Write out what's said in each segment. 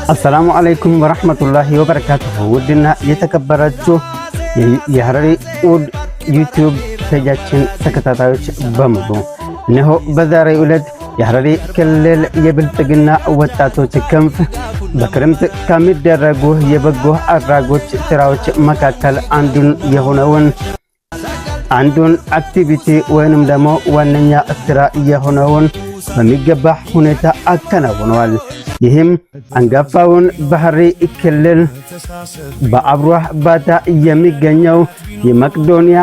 አሰላሙ አለይኩም ወራህመቱላሂ ወበረካቱሁ። ውድና የተከበራችሁ የሐረሪ ውድ ዩቲዩብ ፔጃችን ተከታታዮች በሙሉ እነሆ በዛሬው ዕለት የሐረሪ ክልል የብልጽግና ወጣቶች ክንፍ በክረምት ከሚደረጉ የበጎ አድራጎት ስራዎች መካከል አንዱን አክቲቪቲ ወይንም ደግሞ ዋነኛ ስራ የሆነውን በሚገባ ሁኔታ አከናውነዋል። ይህም አንጋፋውን በሐረሪ ክልል በአብሮህ ባታ የሚገኘው የመቄዶንያ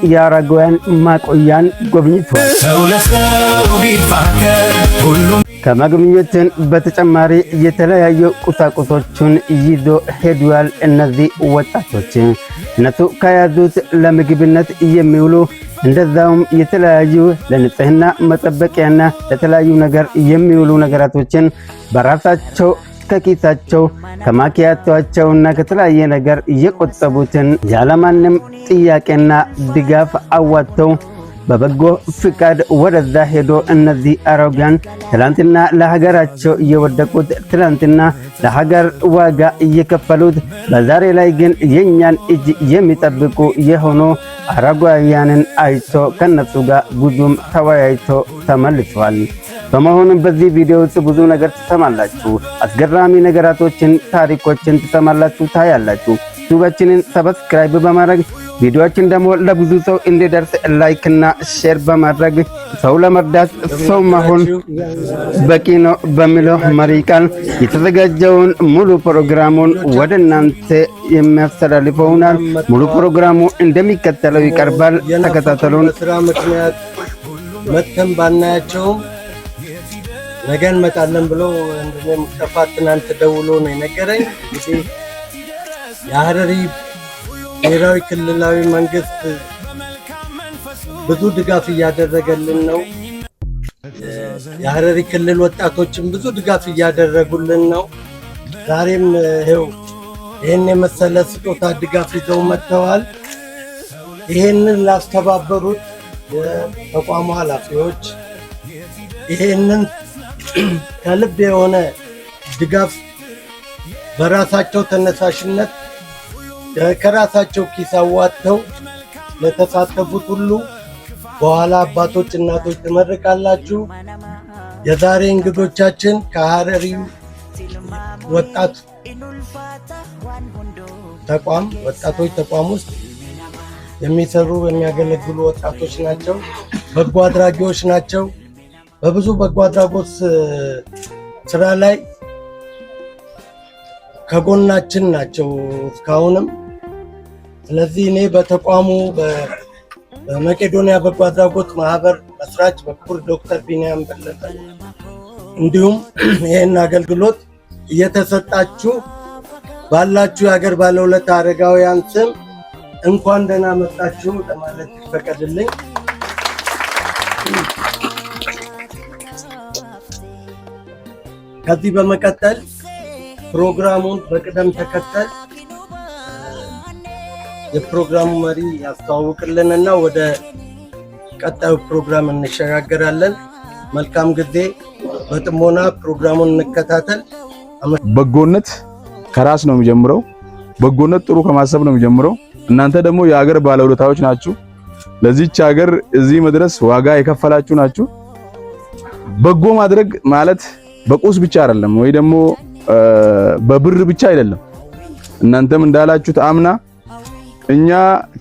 የአረጋውያን ማቆያን ጎብኝቷል። ከመጎብኘትን በተጨማሪ የተለያዩ ቁሳቁሶችን ይዞ ሄዷል። እነዚህ ወጣቶች እነሱ ከያዙት ለምግብነት የሚውሉ እንደዛውም የተለያዩ ለንጽህና መጠበቂያና ለተለያዩ ነገር የሚውሉ ነገራቶችን በራሳቸው ከኪሳቸው ከማኪያቶአቸውና ከተለያየ ነገር እየቆጠቡትን ያለማንም ጥያቄና ድጋፍ አዋጥተው በበጎ ፍቃድ ወደዛ ሄዶ እነዚህ አረጋውያን ትላንትና ለሀገራቸው እየወደቁት ትላንትና ለሀገር ዋጋ እየከፈሉት በዛሬ ላይ ግን የኛን እጅ የሚጠብቁ የሆኑ አረጋውያንን አይቶ ከነሱ ጋር ብዙም ተወያይቶ ተመልሷል። በመሆኑም በዚህ ቪዲዮ ውስጥ ብዙ ነገር ትሰማላችሁ። አስገራሚ ነገራቶችን፣ ታሪኮችን ትሰማላችሁ፣ ታያላችሁ። ዩቲዩባችንን ሰብስክራይብ በማድረግ ቪዲዮአችን ደግሞ ለብዙ ሰው እንዲደርስ ላይክ እና ሼር በማድረግ ሰው ለመርዳት ሰው መሆን በቂ ነው በሚለው መሪ ቃል የተዘጋጀውን ሙሉ ፕሮግራሙን ወደ እናንተ የሚያስተላልፈውናል። ሙሉ ፕሮግራሙ እንደሚከተለው ይቀርባል። ተከታተሉን። ስራ ምክንያት መተን ባናያቸውም ነገ እንመጣለን ብሎ ሙስጠፋ ትናንት ደውሎ ነው የነገረኝ። እንግዲህ የሐረሪ ብሔራዊ ክልላዊ መንግስት ብዙ ድጋፍ እያደረገልን ነው። የሐረሪ ክልል ወጣቶችም ብዙ ድጋፍ እያደረጉልን ነው። ዛሬም ይህን የመሰለ ስጦታ ድጋፍ ይዘው መጥተዋል። ይህንን ላስተባበሩት የተቋሙ ኃላፊዎች ይህንን ከልብ የሆነ ድጋፍ በራሳቸው ተነሳሽነት ከራሳቸው ኪስ አዋጥተው ለተሳተፉት ሁሉ በኋላ አባቶች፣ እናቶች ትመርቃላችሁ። የዛሬ እንግዶቻችን ከሐረሪ ወጣት ወጣቶች ተቋም ውስጥ የሚሰሩ የሚያገለግሉ ወጣቶች ናቸው። በጎ አድራጊዎች ናቸው። በብዙ በጎ አድራጎት ስራ ላይ ከጎናችን ናቸው እስካሁንም። ስለዚህ እኔ በተቋሙ በመቄዶንያ በጎ አድራጎት ማህበር መስራች በኩል ዶክተር ቢኒያም በለጠ እንዲሁም ይህን አገልግሎት እየተሰጣችሁ ባላችሁ የሀገር ባለውለታ አረጋውያን ስም እንኳን ደህና መጣችሁ ለማለት ይፈቀድልኝ። ከዚህ በመቀጠል ፕሮግራሙን በቅደም ተከተል የፕሮግራሙ መሪ ያስተዋውቅልንና ወደ ቀጣዩ ፕሮግራም እንሸጋገራለን። መልካም ጊዜ። በጥሞና ፕሮግራሙን እንከታተል። በጎነት ከራስ ነው የሚጀምረው። በጎነት ጥሩ ከማሰብ ነው የሚጀምረው። እናንተ ደግሞ የሀገር ባለውለታዎች ናችሁ። ለዚህች ሀገር እዚህ መድረስ ዋጋ የከፈላችሁ ናችሁ። በጎ ማድረግ ማለት በቁስ ብቻ አይደለም፣ ወይ ደግሞ በብር ብቻ አይደለም። እናንተም እንዳላችሁት አምና እኛ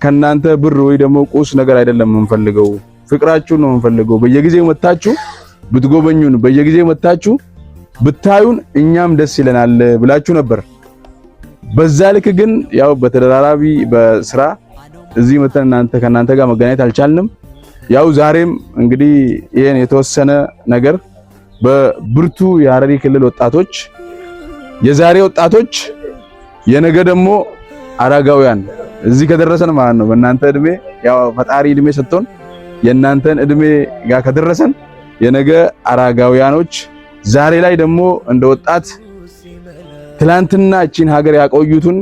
ከናንተ ብር ወይ ደግሞ ቁስ ነገር አይደለም የምንፈልገው፣ ፍቅራችሁን ነው የምንፈልገው። በየጊዜው መታችሁ ብትጎበኙን፣ በየጊዜው መታችሁ ብታዩን እኛም ደስ ይለናል ብላችሁ ነበር። በዛ ልክ ግን ያው በተደራራቢ በስራ እዚህ መተን ከናንተ ጋር መገናኘት አልቻልንም። ያው ዛሬም እንግዲህ ይሄን የተወሰነ ነገር በብርቱ የሐረሪ ክልል ወጣቶች፣ የዛሬ ወጣቶች የነገ ደግሞ አረጋውያን እዚህ ከደረሰን ማለት ነው። በእናንተ እድሜ ያው ፈጣሪ እድሜ ሰጥቶን የእናንተን እድሜ ጋር ከደረሰን የነገ አረጋውያኖች ዛሬ ላይ ደግሞ እንደ ወጣት ትላንትና እቺን ሀገር ያቆዩትን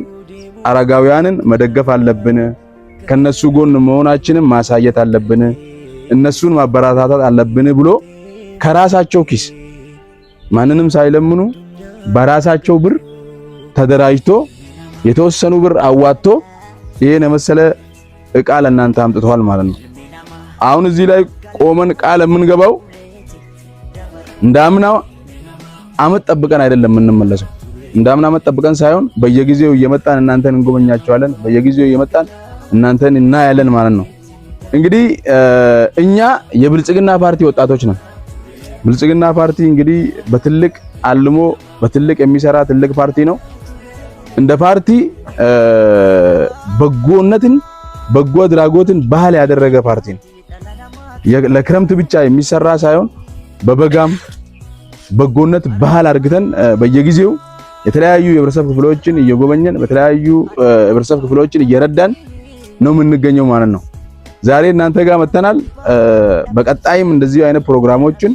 አረጋውያንን መደገፍ አለብን። ከነሱ ጎን መሆናችንን ማሳየት አለብን። እነሱን ማበረታታት አለብን ብሎ ከራሳቸው ኪስ ማንንም ሳይለምኑ በራሳቸው ብር ተደራጅቶ የተወሰኑ ብር አዋጥቶ ይሄን የመሰለ እቃ ለእናንተ አምጥተዋል ማለት ነው። አሁን እዚህ ላይ ቆመን ቃል የምንገባው እንዳምናው አመት ጠብቀን አይደለም የምንመለሰው። እንዳምናው አመት ጠብቀን ሳይሆን በየጊዜው እየመጣን እናንተን እንጎበኛቸዋለን። በየጊዜው እየመጣን እናንተን እናያለን ማለት ነው። እንግዲህ እኛ የብልጽግና ፓርቲ ወጣቶች ነን። ብልጽግና ፓርቲ እንግዲህ በትልቅ አልሞ በትልቅ የሚሰራ ትልቅ ፓርቲ ነው። እንደ ፓርቲ በጎነትን በጎ አድራጎትን ባህል ያደረገ ፓርቲ ነው። ለክረምት ብቻ የሚሰራ ሳይሆን በበጋም በጎነት ባህል አድርገን በየጊዜው የተለያዩ የህብረተሰብ ክፍሎችን እየጎበኘን በተለያዩ የህብረተሰብ ክፍሎችን እየረዳን ነው የምንገኘው ማለት ነው። ዛሬ እናንተ ጋር መተናል። በቀጣይም እንደዚህ አይነት ፕሮግራሞችን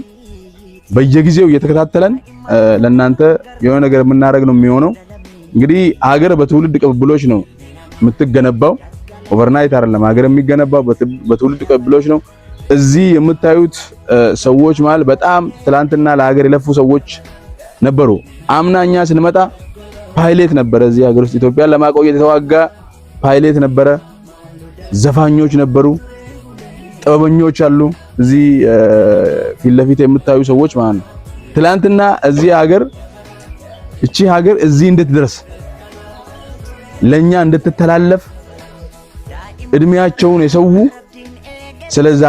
በየጊዜው እየተከታተለን ለእናንተ የሆነ ነገር የምናደርግ ነው የሚሆነው። እንግዲህ ሀገር በትውልድ ቅብብሎች ነው የምትገነባው። ኦቨርናይት አይደለም ሀገር የሚገነባው በትውልድ ቅብብሎች ነው። እዚህ የምታዩት ሰዎች ማለት በጣም ትላንትና ለሀገር የለፉ ሰዎች ነበሩ። አምናኛ ስንመጣ ፓይሌት ነበረ እዚህ ሀገር ውስጥ ኢትዮጵያን ለማቆየት የተዋጋ ፓይሌት ነበረ። ዘፋኞች ነበሩ፣ ጥበበኞች አሉ። እዚህ ፊት ለፊት የምታዩ ሰዎች ማለት ነው። ትላንትና እዚህ ሀገር እቺ ሀገር እዚህ እንድትደርስ ለኛ እንድትተላለፍ እድሜያቸውን የሰው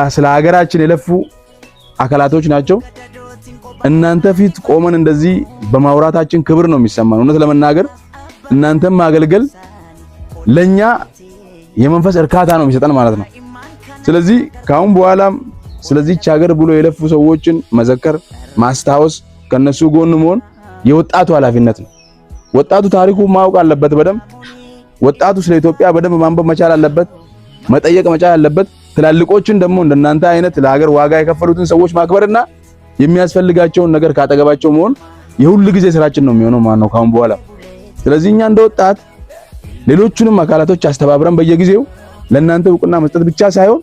ስለ ሀገራችን የለፉ አካላቶች ናቸው። እናንተ ፊት ቆመን እንደዚህ በማውራታችን ክብር ነው የሚሰማን። እውነት ለመናገር እናንተም ማገልገል ለኛ የመንፈስ እርካታ ነው የሚሰጠን ማለት ነው። ስለዚህ ካሁን በኋላም ስለዚህች ሀገር ብሎ የለፉ ሰዎችን መዘከር፣ ማስታወስ፣ ከነሱ ጎን መሆን የወጣቱ ኃላፊነት ነው። ወጣቱ ታሪኩ ማወቅ አለበት በደንብ። ወጣቱ ስለ ኢትዮጵያ በደንብ ማንበብ መቻል አለበት፣ መጠየቅ መቻል አለበት። ትላልቆችን ደግሞ እንደናንተ አይነት ለሀገር ዋጋ የከፈሉትን ሰዎች ማክበርና የሚያስፈልጋቸውን ነገር ካጠገባቸው መሆን የሁሉ ጊዜ ስራችን ነው የሚሆነው ማለት ነው ካሁን በኋላ። ስለዚህ እኛ እንደ ወጣት ሌሎቹንም አካላቶች አስተባብረን በየጊዜው ለእናንተ እውቅና መስጠት ብቻ ሳይሆን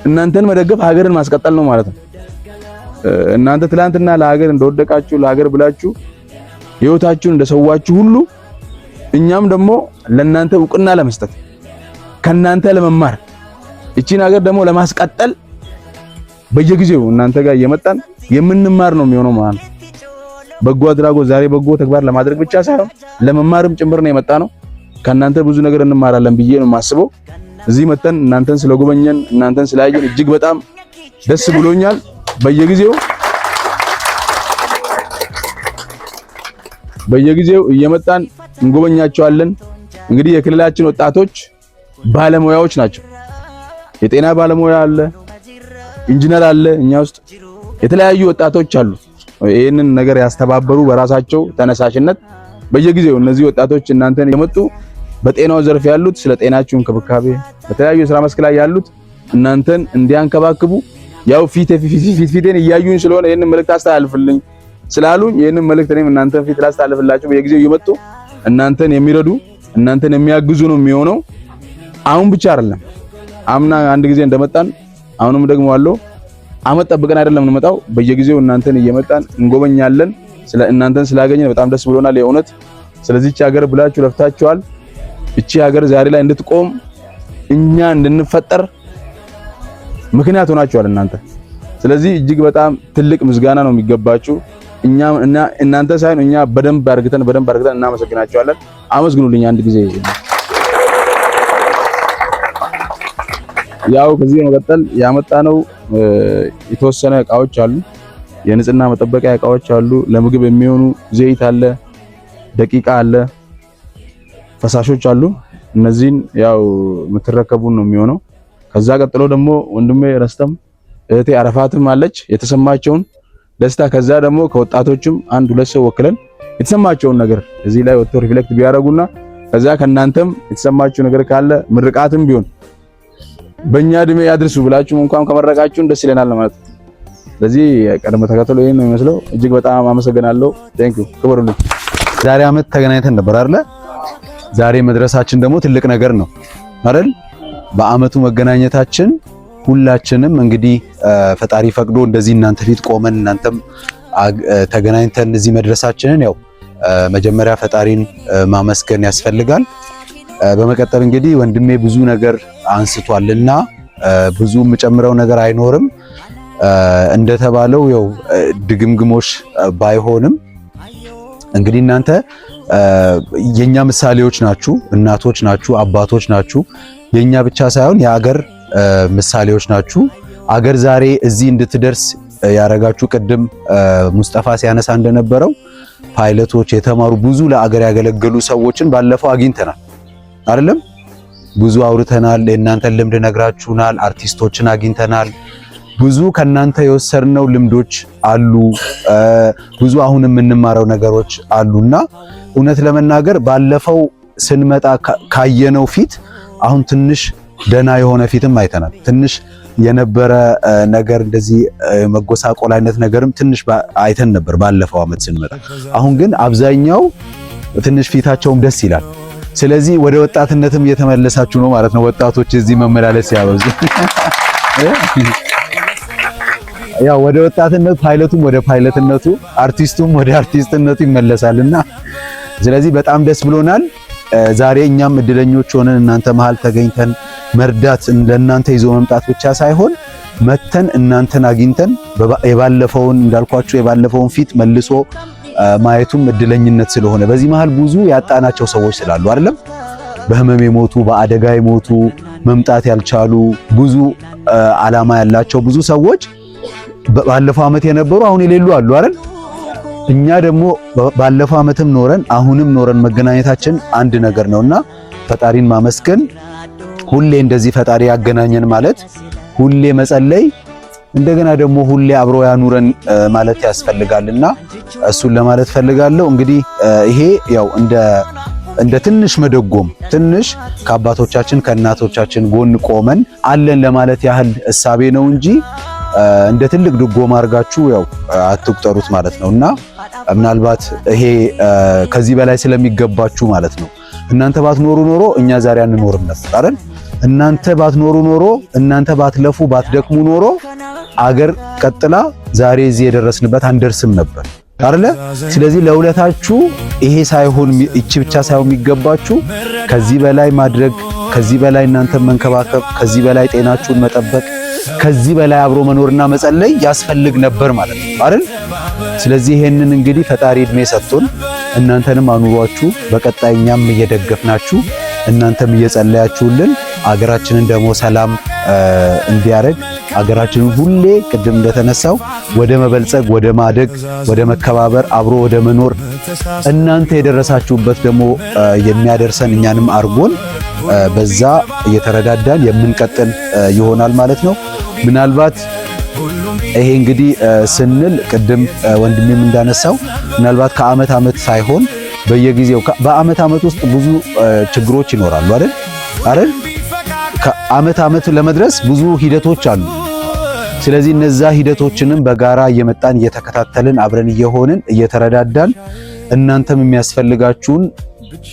እናንተን መደገፍ ሀገርን ማስቀጠል ነው ማለት ነው። እናንተ ትላንትና ለሀገር እንደወደቃችሁ ለሀገር ብላችሁ ህይወታችሁን እንደሰዋችሁ ሁሉ እኛም ደግሞ ለእናንተ እውቅና ለመስጠት ከናንተ ለመማር እቺን ሀገር ደግሞ ለማስቀጠል በየጊዜው እናንተ ጋር እየመጣን የምንማር ነው የሚሆነው ማለት ነው። በጎ አድራጎት ዛሬ በጎ ተግባር ለማድረግ ብቻ ሳይሆን ለመማርም ጭምር ነው የመጣ ነው። ከናንተ ብዙ ነገር እንማራለን ብዬ ነው የማስበው። እዚህ መተን እናንተን ስለጎበኘን እናንተን ስላየን እጅግ በጣም ደስ ብሎኛል። በየጊዜው እየመጣን እንጎበኛቸዋለን። እንግዲህ የክልላችን ወጣቶች ባለሙያዎች ናቸው። የጤና ባለሙያ አለ፣ ኢንጂነር አለ፣ እኛ ውስጥ የተለያዩ ወጣቶች አሉ። ይሄንን ነገር ያስተባበሩ በራሳቸው ተነሳሽነት በየጊዜው እነዚህ ወጣቶች እናንተን የመጡ በጤናው ዘርፍ ያሉት ስለ ጤናችሁ እንክብካቤ በተለያዩ የሥራ መስክ ላይ ያሉት እናንተን እንዲያንከባክቡ ያው ፊቴን እያዩኝ ስለሆነ ይሄንን መልእክት አስተላልፍልኝ ስላሉኝ ይሄንን መልእክት እኔም እናንተን ፊት ላስተላልፍላችሁ በየጊዜው እየመጡ እናንተን የሚረዱ እናንተን የሚያግዙ ነው የሚሆነው። አሁን ብቻ አይደለም አምና አንድ ጊዜ እንደመጣን አሁንም ደግሞ አለው አመት ጠብቀን አይደለም እንመጣው። በየጊዜው እናንተን እየመጣን እንጎበኛለን። ስለ እናንተን ስላገኘን በጣም ደስ ብሎናል የእውነት። ስለዚህ እቺ ሀገር ብላችሁ ለፍታችኋል። እቺ ሀገር ዛሬ ላይ እንድትቆም እኛ እንድንፈጠር ምክንያት ሆናችኋል እናንተ። ስለዚህ እጅግ በጣም ትልቅ ምስጋና ነው የሚገባችሁ። እና እናንተ ሳይሆን እኛ በደንብ አርግተን እናመሰግናችኋለን። አመስግኑልኝ አንድ ጊዜ። ያው ከዚህ መቀጠል ያመጣነው የተወሰነ እቃዎች አሉ። የንጽህና መጠበቂያ እቃዎች አሉ። ለምግብ የሚሆኑ ዘይት አለ፣ ደቂቃ አለ፣ ፈሳሾች አሉ። እነዚህን ያው የምትረከቡን ነው የሚሆነው። ከዛ ቀጥሎ ደግሞ ወንድሜ ረስተም እህቴ አረፋትም አለች የተሰማቸውን ደስታ። ከዛ ደግሞ ከወጣቶችም አንድ ሁለት ሰው ወክለን የተሰማቸውን ነገር እዚህ ላይ ወጥቶ ሪፍሌክት ቢያደርጉና ከዛ ከናንተም የተሰማችሁ ነገር ካለ ምርቃትም ቢሆን በእኛ እድሜ ያድርሱ ብላችሁ እንኳን ከመረቃችሁን ደስ ይለናል ማለት ነው። ስለዚህ ቀደም ተከተሉ ይሄን ነው የሚመስለው። እጅግ በጣም አመሰግናለሁ። ቴንክ ዩ ክብሩልኝ። ዛሬ አመት ተገናኝተን ነበር አይደል? ዛሬ መድረሳችን ደግሞ ትልቅ ነገር ነው አይደል? በአመቱ መገናኘታችን ሁላችንም እንግዲህ ፈጣሪ ፈቅዶ እንደዚህ እናንተ ፊት ቆመን እናንተም ተገናኝተን እዚህ መድረሳችንን ያው መጀመሪያ ፈጣሪን ማመስገን ያስፈልጋል። በመቀጠል እንግዲህ ወንድሜ ብዙ ነገር አንስቷልና ብዙ የምጨምረው ነገር አይኖርም። እንደተባለው ያው ድግምግሞሽ ባይሆንም እንግዲህ እናንተ የኛ ምሳሌዎች ናችሁ፣ እናቶች ናችሁ፣ አባቶች ናችሁ። የኛ ብቻ ሳይሆን የአገር ምሳሌዎች ናችሁ። አገር ዛሬ እዚህ እንድትደርስ ያረጋችሁ ቅድም ሙስጠፋ ሲያነሳ እንደነበረው ፓይለቶች የተማሩ ብዙ ለአገር ያገለገሉ ሰዎችን ባለፈው አግኝተናል አይደለም? ብዙ አውርተናል። የእናንተን ልምድ ነግራችሁናል። አርቲስቶችን አግኝተናል። ብዙ ከናንተ የወሰድነው ልምዶች አሉ። ብዙ አሁን የምንማረው ነገሮች አሉና እውነት ለመናገር ባለፈው ስንመጣ ካየነው ፊት አሁን ትንሽ ደና የሆነ ፊትም አይተናል። ትንሽ የነበረ ነገር እንደዚህ መጎሳቆል አይነት ነገርም ትንሽ አይተን ነበር ባለፈው አመት ስንመጣ። አሁን ግን አብዛኛው ትንሽ ፊታቸውም ደስ ይላል። ስለዚህ ወደ ወጣትነትም እየተመለሳችሁ ነው ማለት ነው። ወጣቶች እዚህ መመላለስ ያበዙ ያው ወደ ወጣትነት፣ ፓይለቱም ወደ ፓይለትነቱ፣ አርቲስቱም ወደ አርቲስትነቱ ይመለሳልና ስለዚህ በጣም ደስ ብሎናል። ዛሬ እኛም እድለኞች ሆነን እናንተ መሃል ተገኝተን መርዳት ለእናንተ ይዞ መምጣት ብቻ ሳይሆን መተን እናንተን አግኝተን የባለፈውን እንዳልኳችሁ የባለፈውን ፊት መልሶ ማየቱም እድለኝነት ስለሆነ በዚህ መሃል ብዙ ያጣናቸው ሰዎች ስላሉ አይደለም፣ በህመም የሞቱ በአደጋ የሞቱ መምጣት ያልቻሉ ብዙ አላማ ያላቸው ብዙ ሰዎች ባለፈው አመት የነበሩ አሁን የሌሉ አሉ አይደል? እኛ ደግሞ ባለፈው አመትም ኖረን አሁንም ኖረን መገናኘታችን አንድ ነገር ነውና ፈጣሪን ማመስገን፣ ሁሌ እንደዚህ ፈጣሪ ያገናኘን ማለት ሁሌ መጸለይ፣ እንደገና ደግሞ ሁሌ አብሮ ያኑረን ማለት ያስፈልጋልና እሱን ለማለት ፈልጋለሁ። እንግዲህ ይሄ ያው እንደ ትንሽ መደጎም ትንሽ ከአባቶቻችን ከእናቶቻችን ጎን ቆመን አለን ለማለት ያህል እሳቤ ነው እንጂ እንደ ትልቅ ድጎማ አድርጋችሁ ያው አትቁጠሩት ማለት ነውና ምናልባት ይሄ ከዚህ በላይ ስለሚገባችሁ ማለት ነው። እናንተ ባትኖሩ ኖሮ እኛ ዛሬ አንኖርም ነበር አይደል? እናንተ ባትኖሩ ኖሮ እናንተ ባትለፉ ባትደክሙ ኖሮ አገር ቀጥላ ዛሬ እዚህ የደረስንበት አንደርስም ነበር አይደለ? ስለዚህ ለውለታችሁ ይሄ ሳይሆን እቺ ብቻ ሳይሆን የሚገባችሁ ከዚህ በላይ ማድረግ፣ ከዚህ በላይ እናንተን መንከባከብ፣ ከዚህ በላይ ጤናችሁን መጠበቅ፣ ከዚህ በላይ አብሮ መኖርና መጸለይ ያስፈልግ ነበር ማለት ነው አይደል? ስለዚህ ይሄንን እንግዲህ ፈጣሪ እድሜ ሰጥቶን እናንተንም አኑሯችሁ በቀጣይ እኛም እየደገፍናችሁ እናንተም እየጸለያችሁልን አገራችንን ደግሞ ሰላም እንዲያረግ አገራችንን ሁሌ ቅድም እንደተነሳው ወደ መበልጸግ፣ ወደ ማደግ፣ ወደ መከባበር፣ አብሮ ወደ መኖር እናንተ የደረሳችሁበት ደግሞ የሚያደርሰን እኛንም አርጎን በዛ እየተረዳዳን የምንቀጥል ይሆናል ማለት ነው። ምናልባት ይሄ እንግዲህ ስንል ቅድም ወንድሜም እንዳነሳው ምናልባት ከአመት አመት ሳይሆን በየጊዜው በአመት አመት ውስጥ ብዙ ችግሮች ይኖራሉ አይደል? ከአመት አመት ለመድረስ ብዙ ሂደቶች አሉ። ስለዚህ እነዛ ሂደቶችንም በጋራ እየመጣን እየተከታተልን አብረን እየሆንን እየተረዳዳን እናንተም የሚያስፈልጋችሁን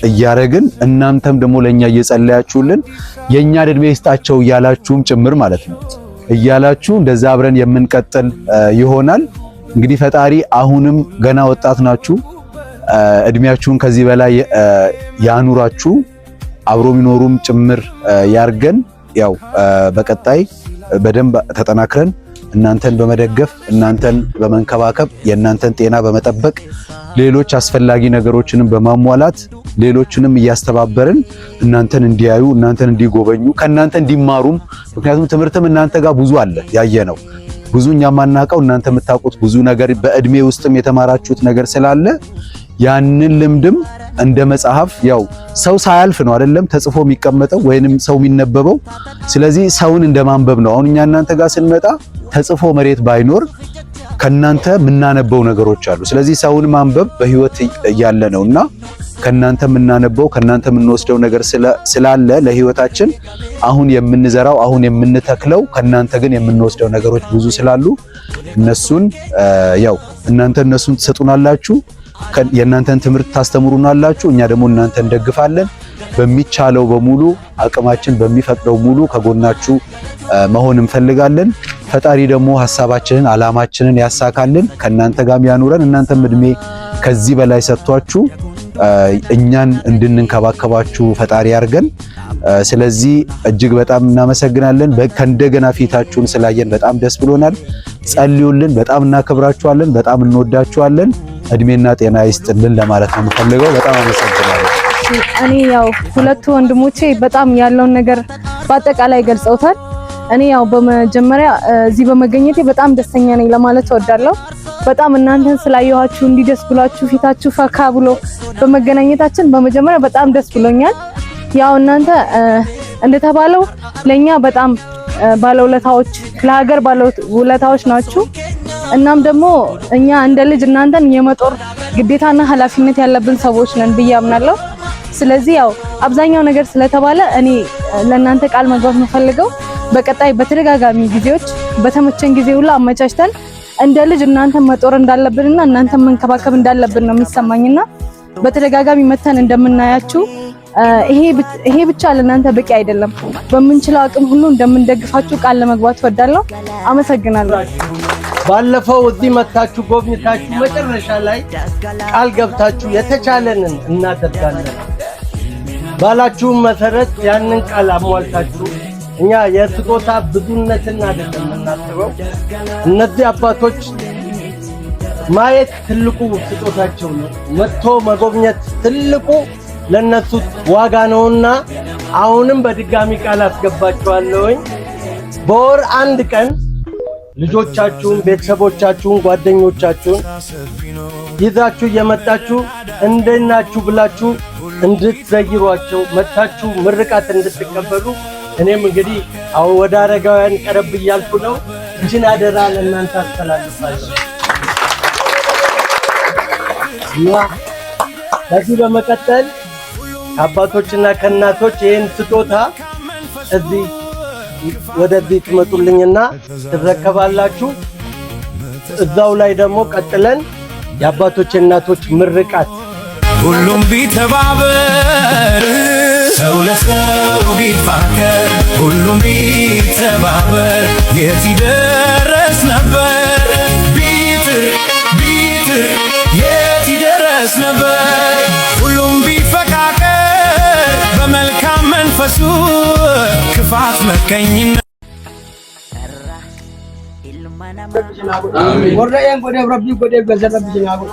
እያረግን እናንተም ደግሞ ለኛ እየጸለያችሁልን የኛ እድሜ ይስጣቸው እያላችሁም ጭምር ማለት ነው እያላችሁ እንደዛ አብረን የምንቀጥል ይሆናል። እንግዲህ ፈጣሪ አሁንም ገና ወጣት ናችሁ፣ እድሜያችሁን ከዚህ በላይ ያኑራችሁ፣ አብሮ ሚኖሩም ጭምር ያርገን። ያው በቀጣይ በደንብ ተጠናክረን እናንተን በመደገፍ እናንተን በመንከባከብ የእናንተን ጤና በመጠበቅ ሌሎች አስፈላጊ ነገሮችንም በማሟላት ሌሎችንም እያስተባበርን እናንተን እንዲያዩ እናንተን እንዲጎበኙ ከእናንተ እንዲማሩም፣ ምክንያቱም ትምህርትም እናንተ ጋር ብዙ አለ ያየነው ብዙ እኛ ማናቀው እናንተ የምታውቁት ብዙ ነገር በእድሜ ውስጥም የተማራችሁት ነገር ስላለ ያንን ልምድም እንደ መጽሐፍ ያው ሰው ሳያልፍ ነው አይደለም ተጽፎ የሚቀመጠው ወይንም ሰው የሚነበበው። ስለዚህ ሰውን እንደማንበብ ነው። አሁን እኛ እናንተ ጋር ስንመጣ ተጽፎ መሬት ባይኖር ከናንተ የምናነበው ነገሮች አሉ። ስለዚህ ሰውን ማንበብ በህይወት እያለ ነውና ከናንተ የምናነበው ከናንተ የምንወስደው ነገር ስላለ ለህይወታችን አሁን የምንዘራው አሁን የምንተክለው ከናንተ ግን የምንወስደው ነገሮች ብዙ ስላሉ እነሱን ያው እናንተ እነሱን ትሰጡናላችሁ፣ የእናንተን ትምህርት ታስተምሩናላችሁ፣ እኛ ደግሞ እናንተን እንደግፋለን። በሚቻለው በሙሉ አቅማችን በሚፈቅደው ሙሉ ከጎናችሁ መሆን እንፈልጋለን። ፈጣሪ ደግሞ ሐሳባችንን አላማችንን ያሳካልን፣ ከናንተ ጋር ያኑረን። እናንተም እድሜ ከዚህ በላይ ሰጥቷችሁ እኛን እንድንንከባከባችሁ ፈጣሪ ያርገን። ስለዚህ እጅግ በጣም እናመሰግናለን። ከእንደገና ፊታችሁን ስላየን በጣም ደስ ብሎናል። ጸልዩልን። በጣም እናከብራችኋለን። በጣም እንወዳችኋለን። እድሜና ጤና ይስጥልን ለማለት ነው የምፈልገው። በጣም አመሰግናለሁ። እኔ ያው ሁለቱ ወንድሞቼ በጣም ያለውን ነገር በአጠቃላይ ገልጸውታል። እኔ ያው በመጀመሪያ እዚህ በመገኘቴ በጣም ደስተኛ ነኝ ለማለት እወዳለሁ። በጣም እናንተን ስላየኋችሁ እንዲደስ ብሏችሁ ፊታችሁ ፈካ ብሎ በመገናኘታችን በመጀመሪያ በጣም ደስ ብሎኛል። ያው እናንተ እንደተባለው ለኛ በጣም ባለውለታዎች ለሀገር ባለውለታዎች ናችሁ። እናም ደግሞ እኛ እንደ ልጅ እናንተን የመጦር ግዴታና ኃላፊነት ያለብን ሰዎች ነን ብዬ አምናለሁ። ስለዚህ ያው አብዛኛው ነገር ስለተባለ እኔ ለእናንተ ቃል መግባት የምፈልገው በቀጣይ በተደጋጋሚ ጊዜዎች በተመቸን ጊዜ ሁሉ አመቻችተን እንደ ልጅ እናንተን መጦር እንዳለብንና እናንተን መንከባከብ እንዳለብን ነው የሚሰማኝና በተደጋጋሚ መተን እንደምናያችሁ ይሄ ብቻ ለእናንተ በቂ አይደለም። በምንችለው አቅም ሁሉ እንደምንደግፋችሁ ቃል ለመግባት እወዳለሁ። አመሰግናለሁ። ባለፈው እዚህ መታችሁ ጎብኝታችሁ መጨረሻ ላይ ቃል ገብታችሁ የተቻለንን እናደርጋለን ባላችሁ መሰረት ያንን ቃል አሟልታችሁ እኛ የስጦታ ብዙነትን አይደለም እናስበው። እነዚህ አባቶች ማየት ትልቁ ስጦታቸው ነው። መጥቶ መጎብኘት ትልቁ ለነሱ ዋጋ ነውና አሁንም በድጋሚ ቃል አስገባችኋለሁኝ። በወር አንድ ቀን ልጆቻችሁን፣ ቤተሰቦቻችሁን፣ ጓደኞቻችሁን ይዛችሁ እየመጣችሁ እንደናችሁ ብላችሁ እንድትዘይሯቸው መጣችሁ ምርቃት እንድትቀበሉ እኔም እንግዲህ አሁን ወደ አረጋውያን ቀረብ እያልኩ ነው። እጅን አደራ ለእናንተ አስተላልፋለሁ። ከዚህ በመቀጠል ከአባቶችና ከእናቶች ይህን ስጦታ እዚህ ወደዚህ ትመጡልኝና ትረከባላችሁ። እዛው ላይ ደግሞ ቀጥለን የአባቶች እናቶች ምርቃት ሁሉም ቢተባበር ሰው ለሰው ቢፋቀር ሁሉም ቢተባበር የት ይደረስ ነበር? ቢጥር የት ይደረስ ነበር? ሁሉም ቢፈቃቀር በመልካም መንፈሱ ክፋት መቀኝነት warra een godhe rabbi godhe galza rabbi jinago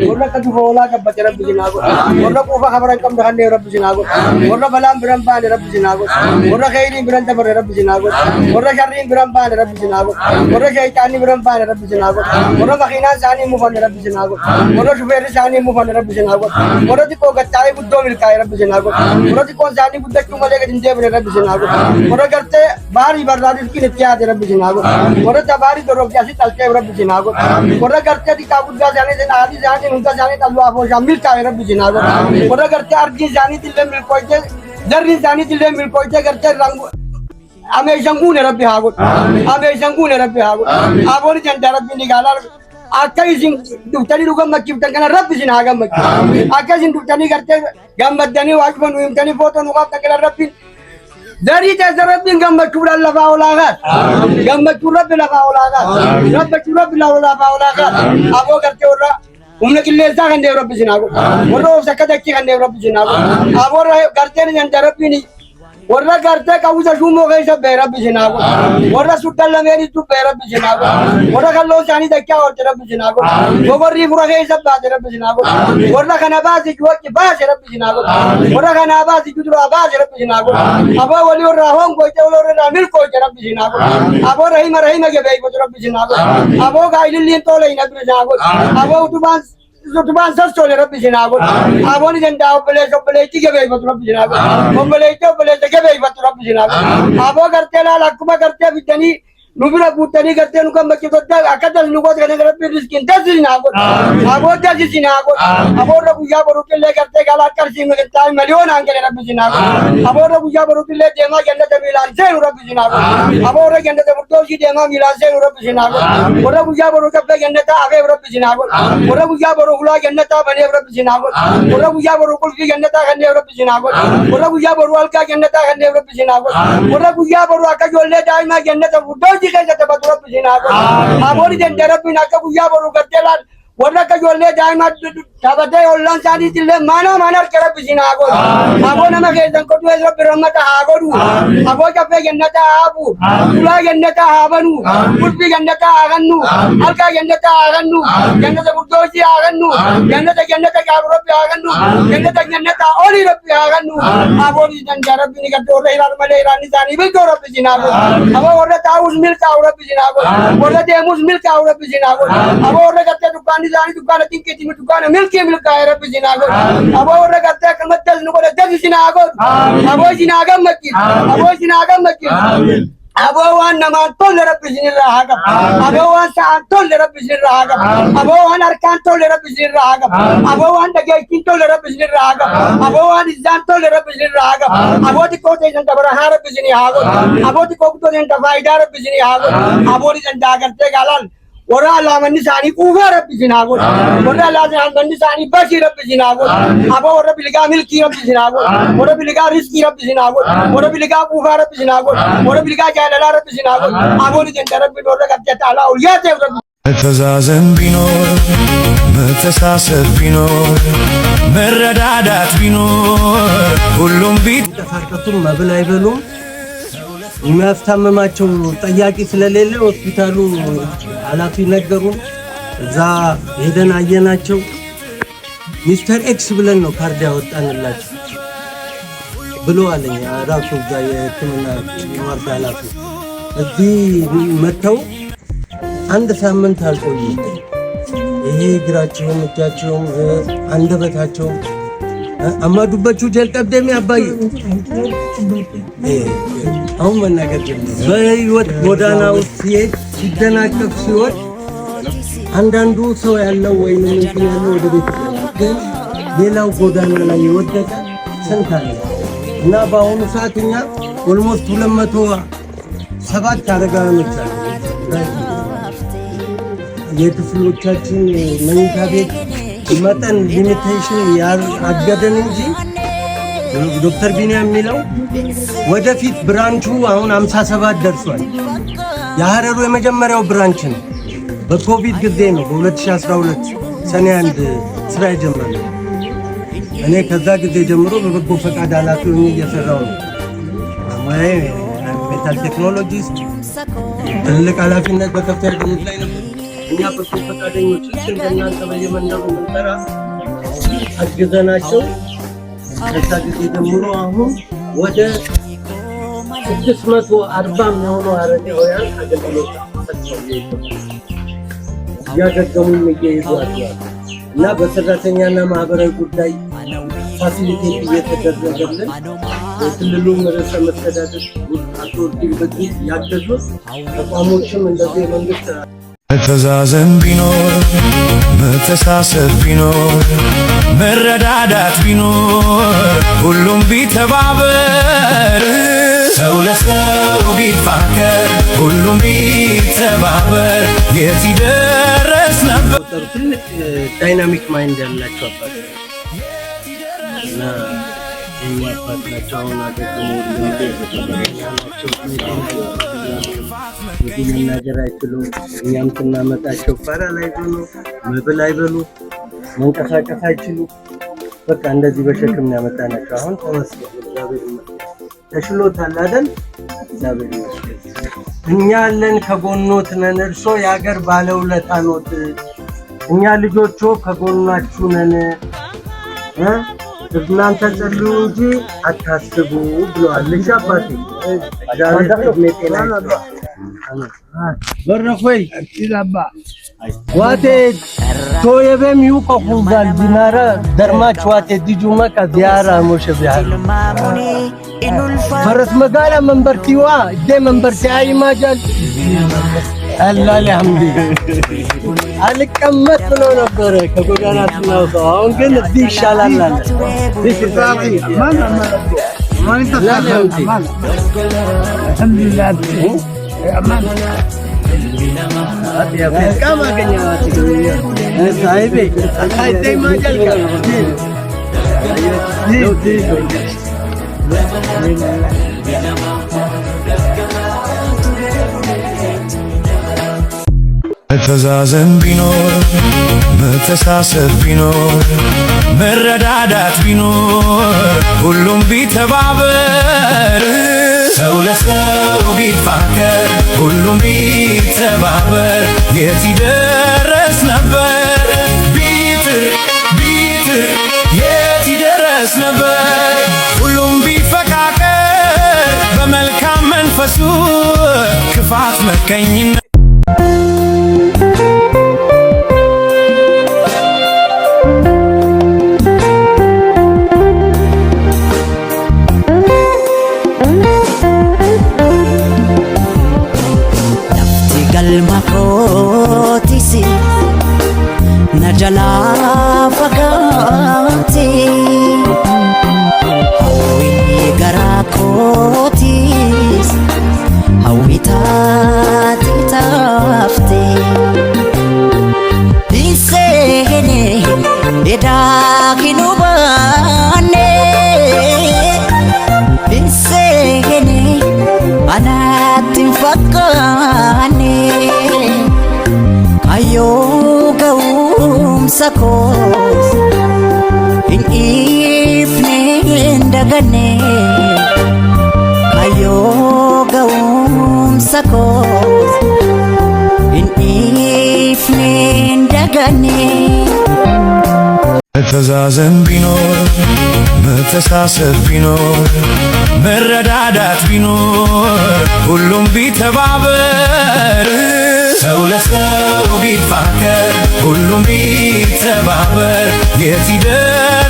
warra kadu hola kabate rabbi jinago warra qufa khabaran kam dakhne rabbi jinago warra balam biram baan rabbi jinago warra khairin biram tabar rabbi jinago warra sharrin biram baan rabbi jinago warra shaytani biram baan rabbi jinago warra bakhina sani mufan rabbi jinago warra shufer sani mufan rabbi jinago warra diko gattai buddo milkai rabbi jinago warra diko sani budda kumale ke jinde bne rabbi jinago warra garte bari bardadis ki nitya de rabbi jinago warra tabari रोकियासी तलके रब जिनागो कोरा करते दी काबुद्दा जाने से आदि जाने उनका जाने तलवा हो शामिल का रब जिनागो कोरा करते अर्जी जानी दिले मिल कोइते जर्री जानी दिले मिल कोइते करते रंग हमें जंगू ने रब हागो हमें जंगू ने रब हागो आबोरी जनता रब निकाला आका सिंह दुतनी रुगम मक्की तंगना रब जिनागा मक्की आका सिंह दुतनी करते गम मदनी वाज बनु इमतनी फोटो नुका तंगना रब dari tasarabin gambar curah lava olagat gambar curah lava olagat gambar curah lava olagat abo karte ora umne kille sa kan de rabbi jinago oro sakata ki kan de rabbi jinago abo karte ne jan tarabini ora karte kausa shumo ge sab rabbi jinago ora sutal meri tu rabbi jinago ora kallo jani dakya or rabbi jinago gobari pura ge sab rabbi jinago ora kana bazi jo ki ba rabbi jinago ora kana bazi ju ba rabbi jinago abo wali ora hon ko te ora na mil ko rabbi jinago abo rahim ge be ko rabbi jinago abo gailin lin to le rabbi jinago abo Tuban sas tole rabbi jinago abo ni janda obele ti ge be ko rabbi jinago obele ge be ko rabbi jinago abo karte la lakuma karte bidani nubira putani karte nuka makki to da akadal nuko gane rabbi riskin das jinago abo das jinago abo rabu ya boru kille karte gala karsi me tay million angele rabbi jinago abo rabu ya boru kille dema ganda de milan se rabbi jinago abo re ganda de burto ji dema milan se rabbi jinago rabu ya boru kabbe ganda ta ave rabbi jinago rabu ya boru hula ganda ta bane rabbi jinago rabu ya boru kulfi ganda ta gane rabbi jinago rabu ya boru alka ganda ta gane rabbi jinago rabu ya boru aka jolle daima ganda ta burto ji ke jata batura pijinago abori den terapi naka buya boru gattelan warna ka jolle daima Sabate ollan sadi tille mana manar kera bisina ago. Ago nama ke dan kodu ezra birmata ago du. Ago kape gennata abu. Ula gennata abanu. Kulpi gennata agannu. Alka gennata agannu. Gennata burdoji agannu. Gennata garubi agannu. Gennata oli rabbi agannu. Ago di dan jarabbi ni gaddo re iran male iran ni zani bil rabbi bisina ago. Ago orda taus mil ka rabbi bisina ago. Orda demus mil ka rabbi bisina ago. Ago orda gatte dukan ni zani dukan tinke ti dukan mil Kimil kaya rabbi jinago. Abo orang kata kemat jas nuko dah jas jinago. Abo jinaga makil. Abo jinaga makil. Abo wan nama tol rabbi jiniraga. Abo wan saan tol rabbi jiniraga. Abo wan arkan tol rabbi jiniraga. Abo wan dagay kin tol rabbi jiniraga. Abo wan izan tol rabbi jiniraga. Abo di kote janta berahar rabbi jiniraga. Abo di kote janta faida rabbi jiniraga. Abo di janta agarte galan. Ora la mani sani kuga rabbi jinago. Ora la mani sani bashi rabbi jinago. Abo ora biliga milki rabbi jinago. Ora biliga riski rabbi jinago. Ora biliga kuga rabbi jinago. Ora biliga jalala rabbi jinago. Abo ni jenta rabbi ora gadja taala uliya te rabbi. መተዛዘን ቢኖር መተሳሰብ ቢኖር መረዳዳት ቢኖር ሁሉም ቢተፋቀቱም መብል አይበሉም የሚያስታምማቸው ጠያቂ ስለሌለ ሆስፒታሉ ኃላፊ ነገሩን እዛ ሄደን አየናቸው ሚስተር ኤክስ ብለን ነው ካርድ ያወጣንላቸው ብሎ አለኝ ራሱ ጋር የሕክምና ዋርድ ኃላፊ እዚህ መተው አንድ ሳምንት አልቆዩ ይሄ እግራቸውም እጃቸውም አንደበታቸውም አማዱበቹ ጀልቀብደም ያባይ አሁን መናገር ጀመረ በህይወት ጎዳና ውስጥ ሲደናቀፍ ሲወድ አንዳንዱ ሰው ያለው ወይም እንትን ያለው ወደ ቤት ግን ሌላው ጎዳና ላይ የወደቀ ስንት አለ እና በአሁኑ ሰዓት እኛ ኦልሞስት 207 አረጋውያኖች አሉ የክፍሎቻችን መኝታ ቤት መጠን ሊሚቴሽን ያገደን እንጂ ዶክተር ቢኒያም የሚለው ወደፊት ብራንቹ አሁን 57 ደርሷል። የሐረሩ የመጀመሪያው ብራንች ነው። በኮቪድ ጊዜ ነው በ2012 ሰኔ 1 ስራ የጀመረው። እኔ ከዛ ጊዜ ጀምሮ በበጎ ፈቃድ ኃላፊ ሆኜ እየሰራሁ ነው። ሙያዬ ሜታል ቴክኖሎጂስት ትልቅ ኃላፊነት በከፍተኛ ደረጃ ላይ ነበር። እኛ በጎ ፈቃደኞች እንደናንተ በየመንደሩ እንጠራ አግዘናቸው ከዛ ጊዜ ጀምሮ አሁን ወደ 640 የሚሆኑ አረጋውያን አገልግሎት እያገገሙ እየሄዱ አሉ እና በሰራተኛና ማህበራዊ ጉዳይ ፋሲሊቴት እየተደረገልን የክልሉ ርዕሰ መስተዳድር አቶ ዲልበጊ ያገዙት ተቋሞችም እንደዚህ መንግስት መተዛዘን ቢኖር መተሳሰብ ቢኖር መረዳዳት ቢኖር ሁሉም ቢተባበር ሰው ለሰው ቢፋቀር ሁሉም ቢተባበር የት ይደረስ ነበር። ትልቅ ዳይናሚክ ማይንድ ያላቸው አባት እና እኛ አባት ናቸው። አሁን አገግሞ እንግዲህ መናገር አይችሉም። እኛም ስናመጣቸው ፓራላይዝ ሆነው መብል አይበሉ መንቀሳቀስ አይችሉ። በቃ እንደዚህ በሸክም ያመጣናቸው። አሁን ተመስገን እግዚአብሔር ይመስገን ተሽሎታል አይደል? እግዚአብሔር ይመስገን። እኛ አለን ከጎኖት ነን፣ እርሶ የሀገር ባለውለታ ኖት። እኛ ልጆቹ ከጎናችሁ ነን። እናንተ ጸልዩ እንጂ አታስቡ ብለዋል። ልጅ አባቴ በረፎይ ይላባ ዋቴ ቶየበም ይቆፉዛል ዲናራ ደርማች ዋቴ ዲጁማ ከዚያራ ሞሽ ቢያር ፈረስ መጋላ መንበርቲዋ እዴ መንበርቲ አይማጃል አላህ ለሐምዲ አልቀመጥ ብሎ ነበር ከጎዳና ስናወጣው። አሁን ግን እዚህ ይሻላል አለ መተዛዘን ቢኖር መተሳሰብ ቢኖር መረዳዳት ቢኖር ሁሉም ቢተባበር ሰው ለሰው ቢፋቀር ሁሉም ቢተባበር የት ይደረስ ነበር ቢጥር የት ይደረስ ነበር ሁሉም ቢፈቃቀር በመልካም መንፈሱ ክፋት መቀኝነት Makotisi najala fagati hawini garakotis hawita titafte disene dedakinubane disene anatin fakane ayo gaum sakos in ifne ndagane ayo gaum sakos in ifne ndagane መተዛዘን ቢኖር መተሳሰብ ቢኖር መረዳዳት ቢኖር ሁሉም ቢተባበር ሰው ለሰው ቢፋቀር ሁሉም ቢተባበር የት ይደርስ